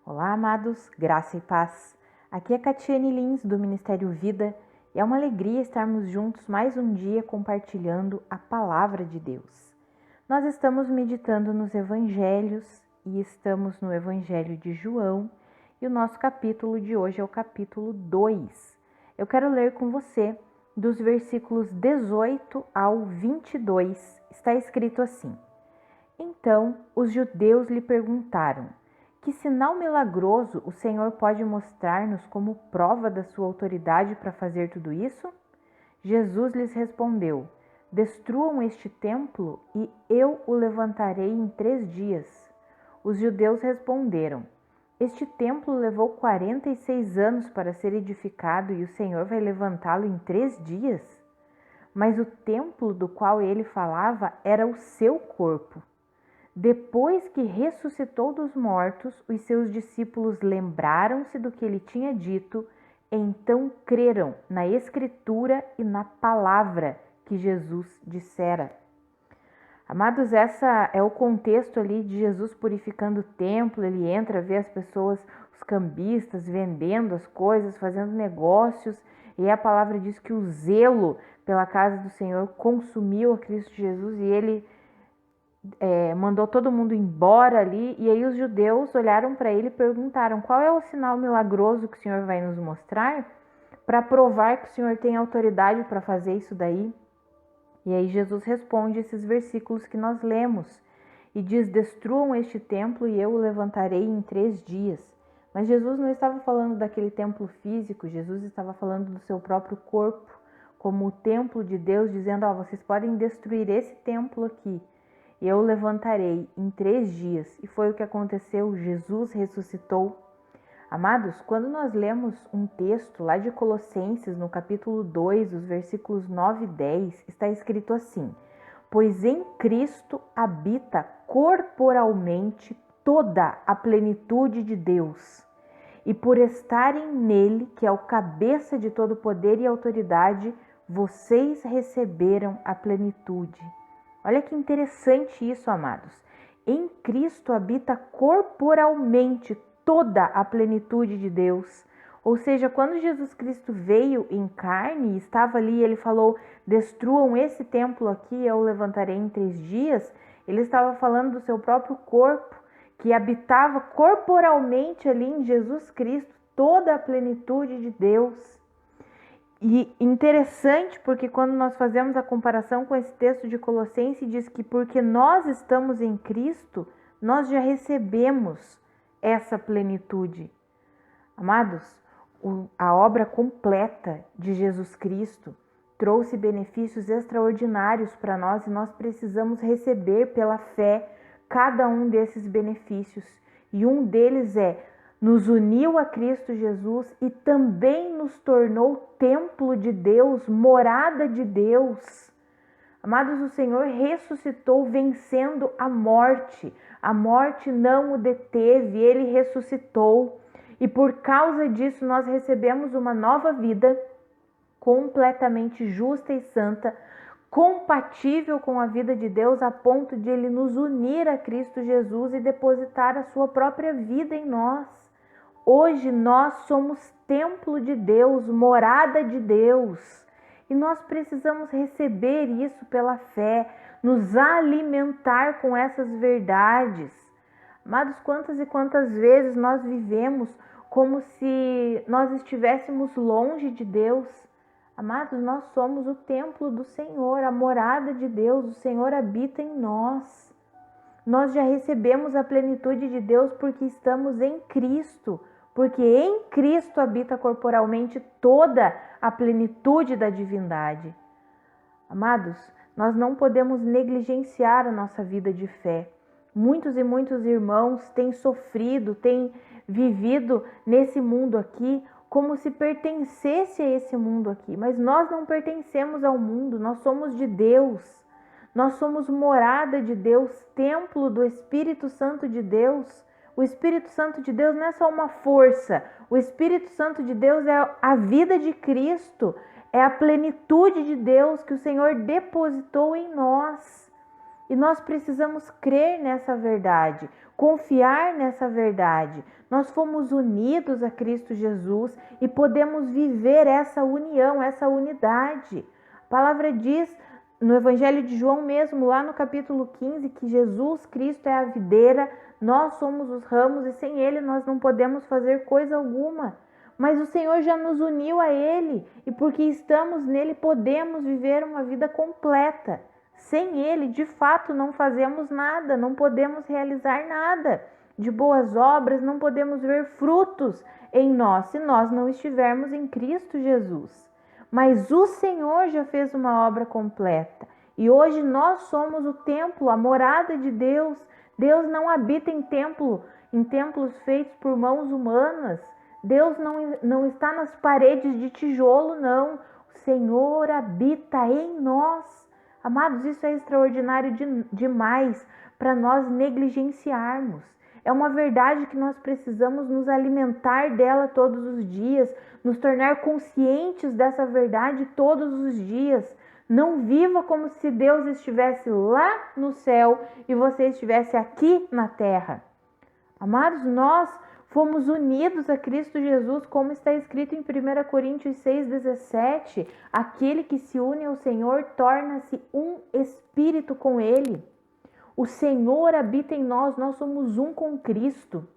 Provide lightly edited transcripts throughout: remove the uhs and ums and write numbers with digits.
Olá, amados, graça e paz. Aqui é Catiane Lins, do Ministério Vida, e é uma alegria estarmos juntos mais um dia compartilhando a Palavra de Deus. Nós estamos meditando nos Evangelhos e estamos no Evangelho de João, e o nosso capítulo de hoje é o capítulo 2. Eu quero ler com você dos versículos 18 ao 22. Está escrito assim: Então os judeus lhe perguntaram: que sinal milagroso o Senhor pode mostrar-nos como prova da sua autoridade para fazer tudo isso? Jesus lhes respondeu: Destruam este templo e eu o levantarei em 3 dias. Os judeus responderam: Este templo levou 46 anos para ser edificado e o Senhor vai levantá-lo em 3 dias? Mas o templo do qual ele falava era o seu corpo. Depois que ressuscitou dos mortos, os seus discípulos lembraram-se do que ele tinha dito, então creram na Escritura e na palavra que Jesus dissera. Amados, essa é o contexto ali de Jesus purificando o templo. Ele entra, vê as pessoas, os cambistas, vendendo as coisas, fazendo negócios, e a palavra diz que o zelo pela casa do Senhor consumiu a Cristo Jesus e ele mandou todo mundo embora ali, e aí os judeus olharam para ele e perguntaram: qual é o sinal milagroso que o Senhor vai nos mostrar para provar que o Senhor tem autoridade para fazer isso daí? E aí Jesus responde esses versículos que nós lemos e diz: destruam este templo e eu o levantarei em 3 dias. Mas Jesus não estava falando daquele templo físico, Jesus estava falando do seu próprio corpo, como o templo de Deus, dizendo: vocês podem destruir esse templo aqui, e eu o levantarei em 3 dias. E foi o que aconteceu, Jesus ressuscitou. Amados, quando nós lemos um texto lá de Colossenses, no capítulo 2, os versículos 9 e 10, está escrito assim: Pois em Cristo habita corporalmente toda a plenitude de Deus, e por estarem nele, que é o cabeça de todo poder e autoridade, vocês receberam a plenitude. Olha que interessante isso, amados. Em Cristo habita corporalmente toda a plenitude de Deus. Ou seja, quando Jesus Cristo veio em carne e estava ali, ele falou: destruam esse templo aqui, eu o levantarei em 3 dias. Ele estava falando do seu próprio corpo, que habitava corporalmente ali em Jesus Cristo toda a plenitude de Deus. E interessante, porque quando nós fazemos a comparação com esse texto de Colossenses, diz que porque nós estamos em Cristo, nós já recebemos essa plenitude. Amados, a obra completa de Jesus Cristo trouxe benefícios extraordinários para nós e nós precisamos receber pela fé cada um desses benefícios. E um deles nos uniu a Cristo Jesus e também nos tornou templo de Deus, morada de Deus. Amados, o Senhor ressuscitou vencendo a morte. A morte não o deteve, ele ressuscitou. E por causa disso nós recebemos uma nova vida completamente justa e santa, compatível com a vida de Deus, a ponto de ele nos unir a Cristo Jesus e depositar a sua própria vida em nós. Hoje nós somos templo de Deus, morada de Deus, e nós precisamos receber isso pela fé, nos alimentar com essas verdades. Amados, quantas e quantas vezes nós vivemos como se nós estivéssemos longe de Deus? Amados, nós somos o templo do Senhor, a morada de Deus, o Senhor habita em nós. Nós já recebemos a plenitude de Deus porque estamos em Cristo, porque em Cristo habita corporalmente toda a plenitude da divindade. Amados, nós não podemos negligenciar a nossa vida de fé. Muitos e muitos irmãos têm sofrido, têm vivido nesse mundo aqui como se pertencesse a esse mundo aqui, mas nós não pertencemos ao mundo, nós somos de Deus. Nós somos morada de Deus, templo do Espírito Santo de Deus. O Espírito Santo de Deus não é só uma força. O Espírito Santo de Deus é a vida de Cristo. É a plenitude de Deus que o Senhor depositou em nós. E nós precisamos crer nessa verdade, confiar nessa verdade. Nós fomos unidos a Cristo Jesus e podemos viver essa união, essa unidade. A palavra diz no Evangelho de João mesmo, lá no capítulo 15, que Jesus Cristo é a videira, nós somos os ramos e sem Ele nós não podemos fazer coisa alguma. Mas o Senhor já nos uniu a Ele e porque estamos nele podemos viver uma vida completa. Sem Ele, de fato, não fazemos nada, não podemos realizar nada. De boas obras não podemos ver frutos em nós se nós não estivermos em Cristo Jesus. Mas o Senhor já fez uma obra completa e hoje nós somos o templo, a morada de Deus. Deus não habita em templos feitos por mãos humanas. Deus não está nas paredes de tijolo, não. O Senhor habita em nós. Amados, isso é extraordinário demais para nós negligenciarmos. É uma verdade que nós precisamos nos alimentar dela todos os dias, nos tornar conscientes dessa verdade todos os dias. Não viva como se Deus estivesse lá no céu e você estivesse aqui na terra. Amados, nós fomos unidos a Cristo Jesus, como está escrito em 1 Coríntios 6,17. Aquele que se une ao Senhor torna-se um espírito com Ele. O Senhor habita em nós, nós somos um com Cristo.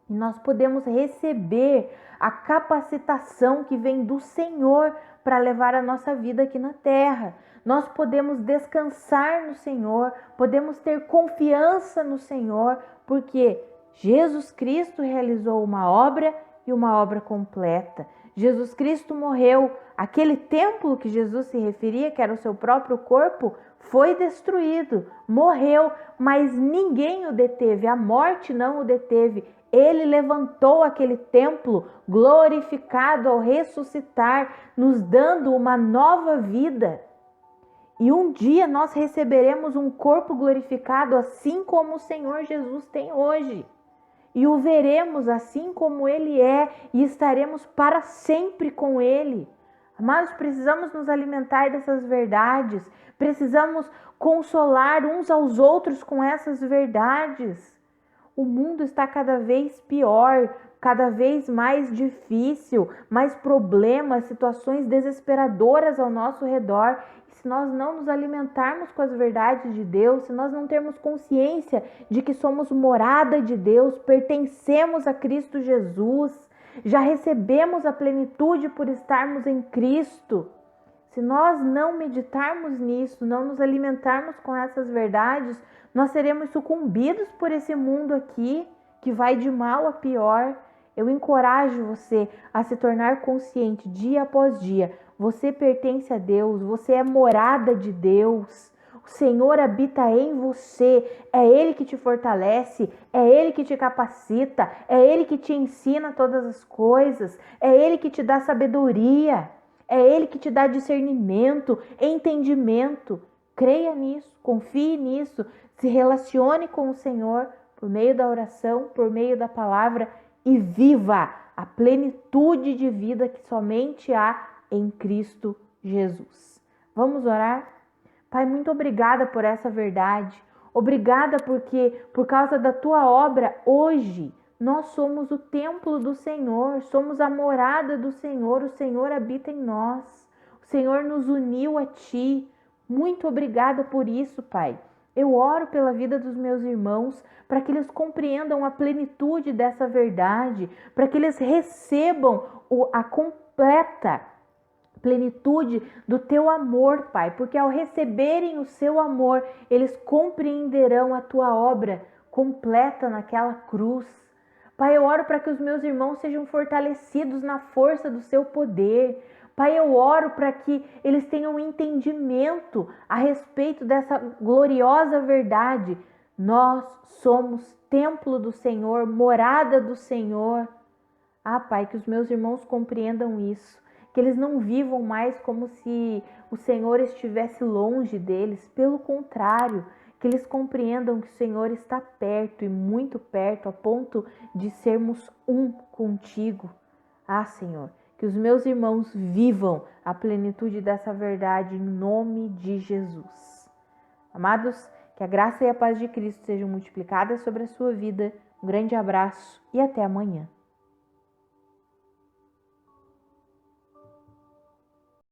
E nós podemos receber a capacitação que vem do Senhor para levar a nossa vida aqui na terra. Nós podemos descansar no Senhor, podemos ter confiança no Senhor, porque Jesus Cristo realizou uma obra e uma obra completa. Jesus Cristo morreu. Aquele templo que Jesus se referia, que era o seu próprio corpo, foi destruído, morreu, mas ninguém o deteve, a morte não o deteve. Ele levantou aquele templo glorificado ao ressuscitar, nos dando uma nova vida. E um dia nós receberemos um corpo glorificado, assim como o Senhor Jesus tem hoje. E o veremos assim como Ele é e estaremos para sempre com Ele. Amados, precisamos nos alimentar dessas verdades, precisamos consolar uns aos outros com essas verdades. O mundo está cada vez pior, cada vez mais difícil, mais problemas, situações desesperadoras ao nosso redor. E se nós não nos alimentarmos com as verdades de Deus, se nós não termos consciência de que somos morada de Deus, pertencemos a Cristo Jesus, já recebemos a plenitude por estarmos em Cristo. Se nós não meditarmos nisso, não nos alimentarmos com essas verdades, nós seremos sucumbidos por esse mundo aqui, que vai de mal a pior. Eu encorajo você a se tornar consciente dia após dia. Você pertence a Deus, você é morada de Deus. O Senhor habita em você, é Ele que te fortalece, é Ele que te capacita, é Ele que te ensina todas as coisas, é Ele que te dá sabedoria, é Ele que te dá discernimento, entendimento. Creia nisso, confie nisso, se relacione com o Senhor por meio da oração, por meio da palavra e viva a plenitude de vida que somente há em Cristo Jesus. Vamos orar? Pai, muito obrigada por essa verdade. Obrigada porque, por causa da tua obra, hoje nós somos o templo do Senhor, somos a morada do Senhor, o Senhor habita em nós. O Senhor nos uniu a ti. Muito obrigada por isso, Pai. Eu oro pela vida dos meus irmãos, para que eles compreendam a plenitude dessa verdade, para que eles recebam a completa plenitude do teu amor, Pai, porque ao receberem o seu amor, eles compreenderão a tua obra completa naquela cruz. Pai, eu oro para que os meus irmãos sejam fortalecidos na força do seu poder. Pai, eu oro para que eles tenham entendimento a respeito dessa gloriosa verdade. Nós somos templo do Senhor, morada do Senhor. Ah, Pai, que os meus irmãos compreendam isso. Que eles não vivam mais como se o Senhor estivesse longe deles. Pelo contrário, que eles compreendam que o Senhor está perto e muito perto, a ponto de sermos um contigo. Ah, Senhor, que os meus irmãos vivam a plenitude dessa verdade em nome de Jesus. Amados, Que a graça e a paz de Cristo sejam multiplicadas sobre a sua vida. Um grande abraço e até amanhã.